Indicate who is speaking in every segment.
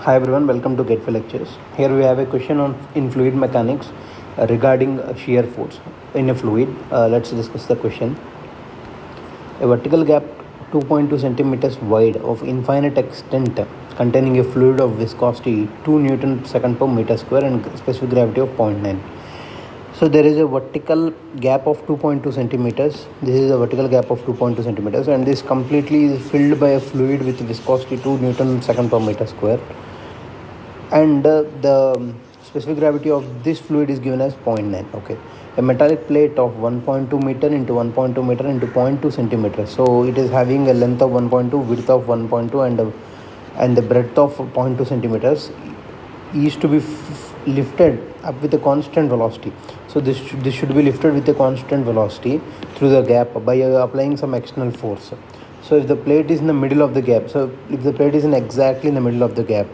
Speaker 1: Hi everyone, welcome to Gateway Lectures. Here we have a question on in fluid mechanics regarding shear force in a fluid. Let's discuss the question. A vertical gap 2.2 centimeters wide of infinite extent containing a fluid of viscosity 2 Newton per second per meter square and specific gravity of 0.9. So there is a vertical gap of 2.2 centimeters. This is a vertical gap of 2.2 centimeters, and this completely is filled by a fluid with viscosity 2 Newton per second per meter square. And the specific gravity of this fluid is given as 0.9. Okay, a metallic plate of 1.2 meter into 1.2 meter into 0.2 centimeters. So it is having a length of 1.2, width of 1.2, and the breadth of 0.2 centimeters is to be lifted up with a constant velocity. So this should be lifted with a constant velocity through the gap by applying some external force. So if the plate is in the middle of the gap, so if the plate is exactly in the middle of the gap,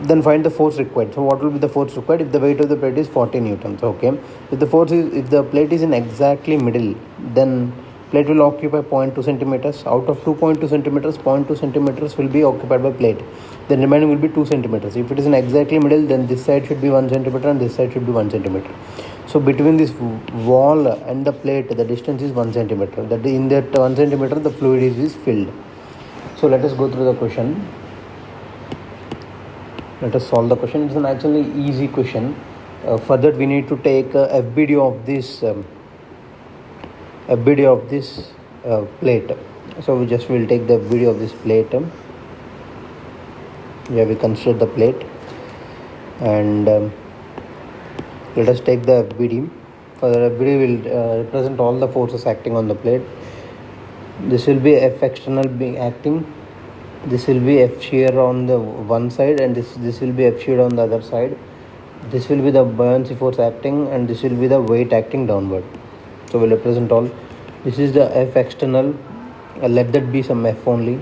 Speaker 1: then find the force required. So what will be the force required if the weight of the plate is 40 newtons? Okay, if the plate is in exactly middle, then plate will occupy 0.2 centimeters. Out of 2.2 centimeters, 0.2 centimeters will be occupied by plate. The remaining will be 2 centimeters. If it is in exactly middle, then this side should be 1 centimeter and this side should be 1 centimeter. So between this wall and the plate, the distance is 1 centimeter. That in that 1 centimeter, the fluid is filled. So let us go through the question. Let us solve the question. It's an actually easy question. For that, we need to take a video of this plate. So we just will take the video of this plate. We consider the plate, and let us take the FBD. For the FBD, will represent all the forces acting on the plate. This will be F external being acting. This will be F shear on the one side, and this will be F shear on the other side. This will be the buoyancy force acting, and this will be the weight acting downward. So we'll represent all. This is the F external. Let that be some F only.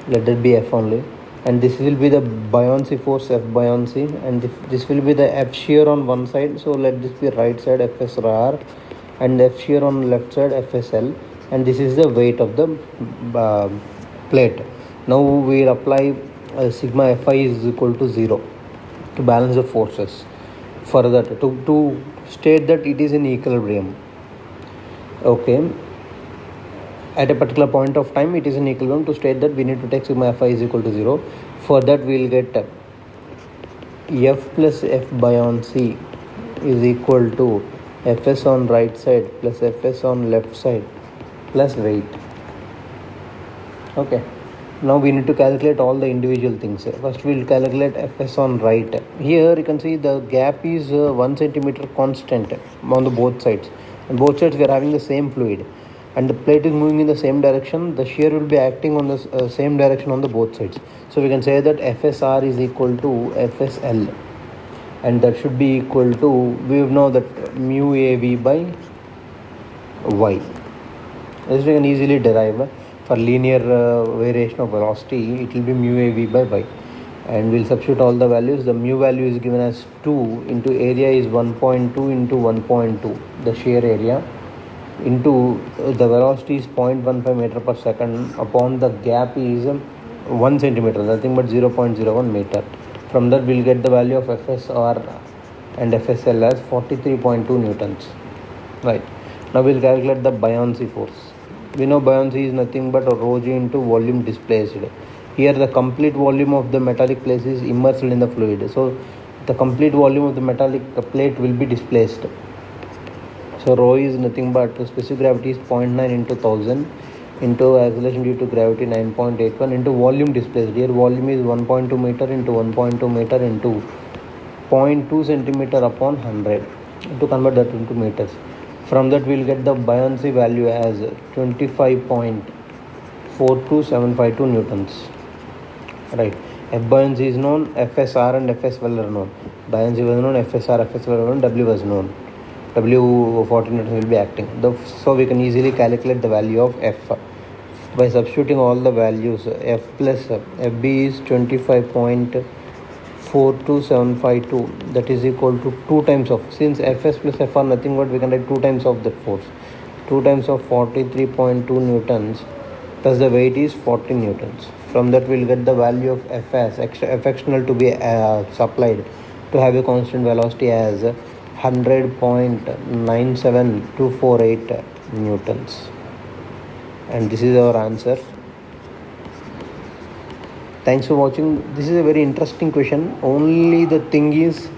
Speaker 1: Let that be F only. And this will be the buoyancy force, F buoyancy, and this will be the F shear on one side. So let this be right side, FSR, and F shear on left side, FSL, and this is the weight of the plate. Now we will apply sigma Fi is equal to 0 to balance the forces. Further, to state that it is in equilibrium. Okay, at a particular point of time it is in equilibrium. To state that, we need to take sigma Fi is equal to 0. For that, we will get F plus F buoyancy is equal to Fs on right side plus Fs on left side plus weight. Okay, now we need to calculate all the individual things. First we will calculate Fs on right. Here you can see the gap is 1 centimeter constant on the both sides. On both sides we are having the same fluid, and the plate is moving in the same direction. The shear will be acting on the same direction on the both sides. So we can say that FSR is equal to FSL, and that should be equal to, we know that mu AV by Y. This we can easily derive. For linear variation of velocity, it will be mu AV by Y, and we'll substitute all the values. The mu value is given as 2 into area is 1.2 into 1.2, the shear area, into the velocity is 0.15 meter per second upon the gap is 1 centimeter, nothing but 0.01 meter. From that we'll get the value of FSR and FSL as 43.2 newtons. Right, now we'll calculate the buoyancy force. We know buoyancy is nothing but rho g into volume displaced. Here the complete volume of the metallic plate is immersed in the fluid. So the complete volume of the metallic plate will be displaced. So rho is nothing but specific gravity is 0.9 into 1000 into acceleration due to gravity 9.81 into volume displaced. Here volume is 1.2 meter into 1.2 meter into 0.2 centimeter upon 100, to convert that into meters. From that we will get the buoyancy value as 25.42752 newtons. Right, F buoyancy is known, FSR and FSL are known. Buoyancy was known, FSR, FSL were known, W was known. W 40 newtons will be acting. So we can easily calculate the value of F by substituting all the values. F plus FB is 25.42752, that is equal to 2 times of, since Fs plus F are nothing but we can write 2 times of that force. 2 times of 43.2 newtons plus the weight is 40 newtons. From that we'll get the value of Fs, F external to be supplied to have a constant velocity as 100.97248 newtons. And this is our answer. Thanks for watching. This is a very interesting question. Only the thing is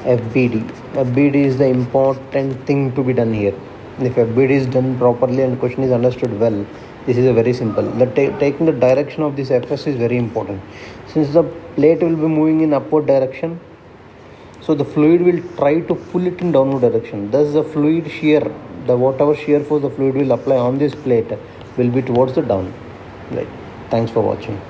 Speaker 1: FBD. FBD is the important thing to be done here. If FBD is done properly and question is understood well, this is a very simple. Taking the direction of this Fs is very important. Since the plate will be moving in upward direction, so the fluid will try to pull it in downward direction. Thus the fluid shear, the whatever shear force the fluid will apply on this plate will be towards the down. Right. Thanks for watching.